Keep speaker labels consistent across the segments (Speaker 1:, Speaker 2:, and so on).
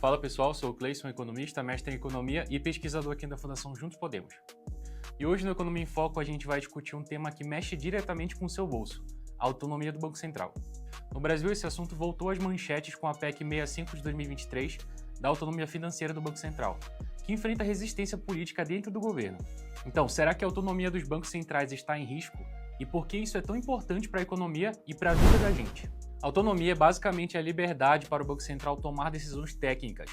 Speaker 1: Fala pessoal, sou o Cleison, economista, mestre em economia e pesquisador aqui da Fundação Juntos Podemos. E hoje no Economia em Foco a gente vai discutir um tema que mexe diretamente com o seu bolso, a autonomia do Banco Central. No Brasil esse assunto voltou às manchetes com a PEC 65 de 2023 da autonomia financeira do Banco Central, que enfrenta resistência política dentro do governo. Então, será que a autonomia dos bancos centrais está em risco? E por que isso é tão importante para a economia e para a vida da gente? Autonomia é basicamente a liberdade para o Banco Central tomar decisões técnicas,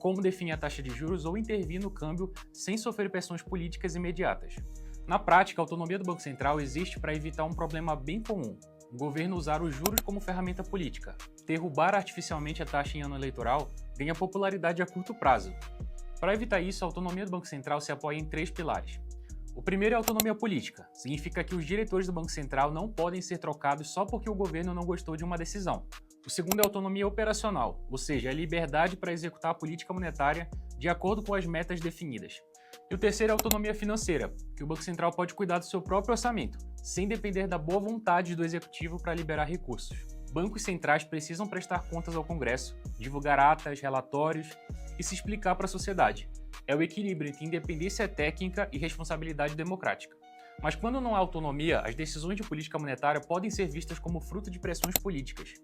Speaker 1: como definir a taxa de juros ou intervir no câmbio sem sofrer pressões políticas imediatas. Na prática, a autonomia do Banco Central existe para evitar um problema bem comum: o governo usar os juros como ferramenta política. Derrubar artificialmente a taxa em ano eleitoral ganha popularidade a curto prazo. Para evitar isso, a autonomia do Banco Central se apoia em 3 pilares. O primeiro é a autonomia política. Significa que os diretores do Banco Central não podem ser trocados só porque o governo não gostou de uma decisão. O segundo é a autonomia operacional, ou seja, a liberdade para executar a política monetária de acordo com as metas definidas. E o terceiro é a autonomia financeira, que o Banco Central pode cuidar do seu próprio orçamento, sem depender da boa vontade do executivo para liberar recursos. Bancos centrais precisam prestar contas ao Congresso, divulgar atas, relatórios e se explicar para a sociedade. É o equilíbrio entre independência técnica e responsabilidade democrática. Mas quando não há autonomia, as decisões de política monetária podem ser vistas como fruto de pressões políticas.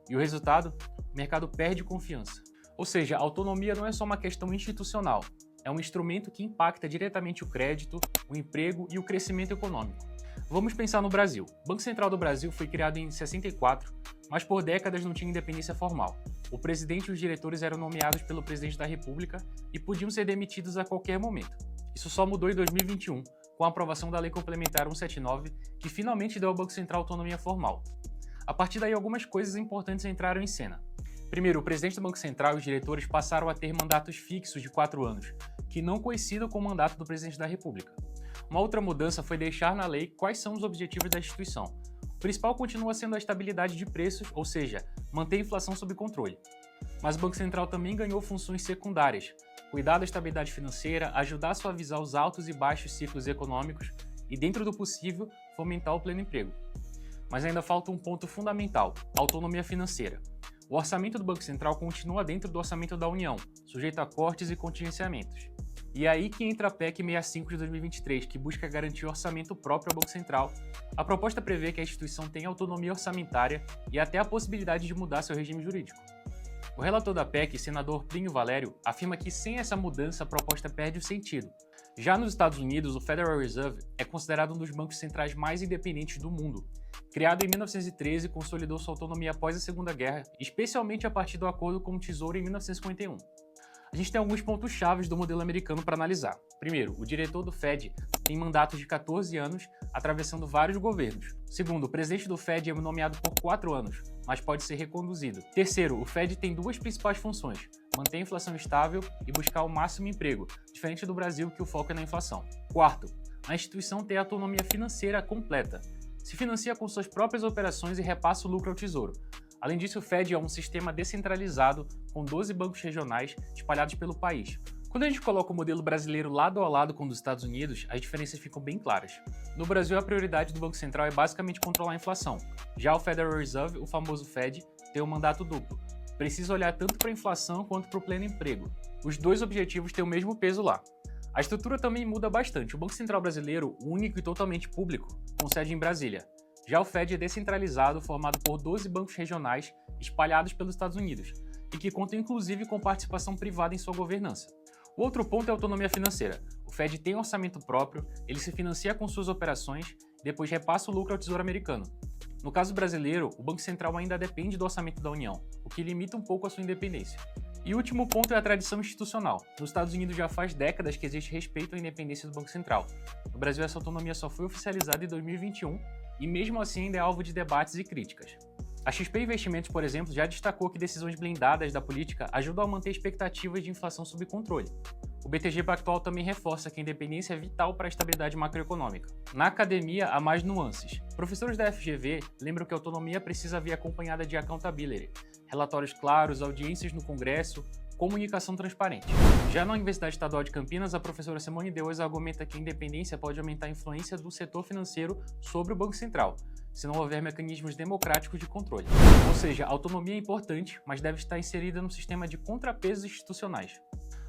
Speaker 1: E o resultado? O mercado perde confiança. Ou seja, a autonomia não é só uma questão institucional, é um instrumento que impacta diretamente o crédito, o emprego e o crescimento econômico. Vamos pensar no Brasil. O Banco Central do Brasil foi criado em 64, mas por décadas não tinha independência formal. O presidente e os diretores eram nomeados pelo presidente da República e podiam ser demitidos a qualquer momento. Isso só mudou em 2021, com a aprovação da Lei Complementar 179, que finalmente deu ao Banco Central autonomia formal. A partir daí, algumas coisas importantes entraram em cena. Primeiro, o presidente do Banco Central e os diretores passaram a ter mandatos fixos de 4 anos, que não coincidam com o mandato do presidente da República. Uma outra mudança foi deixar na lei quais são os objetivos da instituição. O principal continua sendo a estabilidade de preços, ou seja, manter a inflação sob controle. Mas o Banco Central também ganhou funções secundárias: cuidar da estabilidade financeira, ajudar a suavizar os altos e baixos ciclos econômicos e, dentro do possível, fomentar o pleno emprego. Mas ainda falta um ponto fundamental: a autonomia financeira. O orçamento do Banco Central continua dentro do orçamento da União, sujeito a cortes e contingenciamentos. E é aí que entra a PEC 65 de 2023, que busca garantir orçamento próprio ao Banco Central. A proposta prevê que a instituição tenha autonomia orçamentária e até a possibilidade de mudar seu regime jurídico. O relator da PEC, senador Plínio Valério, afirma que sem essa mudança a proposta perde o sentido. Já nos Estados Unidos, o Federal Reserve é considerado um dos bancos centrais mais independentes do mundo. Criado em 1913, consolidou sua autonomia após a Segunda Guerra, especialmente a partir do acordo com o Tesouro em 1951. A gente tem alguns pontos chaves do modelo americano para analisar. Primeiro, o diretor do Fed tem mandatos de 14 anos, atravessando vários governos. Segundo, o presidente do Fed é nomeado por 4 anos, mas pode ser reconduzido. Terceiro, o Fed tem 2 principais funções: manter a inflação estável e buscar o máximo emprego, diferente do Brasil, que o foco é na inflação. Quarto, a instituição tem autonomia financeira completa. Se financia com suas próprias operações e repassa o lucro ao Tesouro. Além disso, o Fed é um sistema descentralizado com 12 bancos regionais espalhados pelo país. Quando a gente coloca o modelo brasileiro lado a lado com o dos Estados Unidos, as diferenças ficam bem claras. No Brasil, a prioridade do Banco Central é basicamente controlar a inflação. Já o Federal Reserve, o famoso Fed, tem um mandato duplo. Precisa olhar tanto para a inflação quanto para o pleno emprego. Os 2 objetivos têm o mesmo peso lá. A estrutura também muda bastante. O Banco Central brasileiro, único e totalmente público, com sede em Brasília. Já o Fed é descentralizado, formado por 12 bancos regionais espalhados pelos Estados Unidos, e que contam inclusive com participação privada em sua governança. O outro ponto é a autonomia financeira. O Fed tem um orçamento próprio, ele se financia com suas operações e depois repassa o lucro ao Tesouro americano. No caso brasileiro, o Banco Central ainda depende do orçamento da União, o que limita um pouco a sua independência. E o último ponto é a tradição institucional. Nos Estados Unidos já faz décadas que existe respeito à independência do Banco Central. No Brasil, essa autonomia só foi oficializada em 2021 e mesmo assim ainda é alvo de debates e críticas. A XP Investimentos, por exemplo, já destacou que decisões blindadas da política ajudam a manter expectativas de inflação sob controle. O BTG Pactual também reforça que a independência é vital para a estabilidade macroeconômica. Na academia, há mais nuances. Professores da FGV lembram que a autonomia precisa vir acompanhada de accountability, relatórios claros, audiências no Congresso, comunicação transparente. Já na Universidade Estadual de Campinas, a professora Simone Deus argumenta que a independência pode aumentar a influência do setor financeiro sobre o Banco Central, se não houver mecanismos democráticos de controle. Ou seja, a autonomia é importante, mas deve estar inserida no sistema de contrapesos institucionais.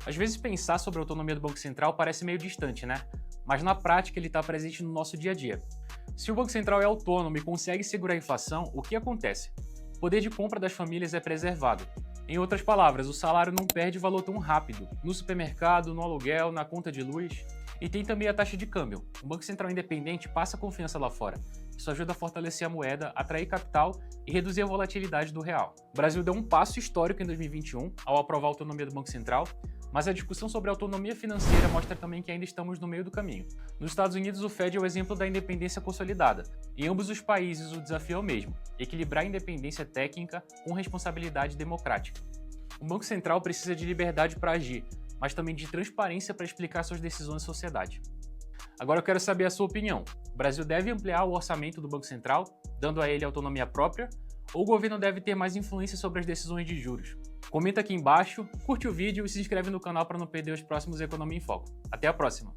Speaker 1: Às vezes pensar sobre a autonomia do Banco Central parece meio distante, né? Mas na prática ele está presente no nosso dia a dia. Se o Banco Central é autônomo e consegue segurar a inflação, o que acontece? O poder de compra das famílias é preservado. Em outras palavras, o salário não perde valor tão rápido, no supermercado, no aluguel, na conta de luz. E tem também a taxa de câmbio. O Banco Central independente passa confiança lá fora. Isso ajuda a fortalecer a moeda, atrair capital e reduzir a volatilidade do real. O Brasil deu um passo histórico em 2021 ao aprovar a autonomia do Banco Central, mas a discussão sobre a autonomia financeira mostra também que ainda estamos no meio do caminho. Nos Estados Unidos, o Fed é o exemplo da independência consolidada. Em ambos os países, o desafio é o mesmo: equilibrar a independência técnica com responsabilidade democrática. O Banco Central precisa de liberdade para agir, mas também de transparência para explicar suas decisões à sociedade. Agora eu quero saber a sua opinião. O Brasil deve ampliar o orçamento do Banco Central, dando a ele autonomia própria, ou o governo deve ter mais influência sobre as decisões de juros? Comenta aqui embaixo, curte o vídeo e se inscreve no canal para não perder os próximos Economia em Foco. Até a próxima!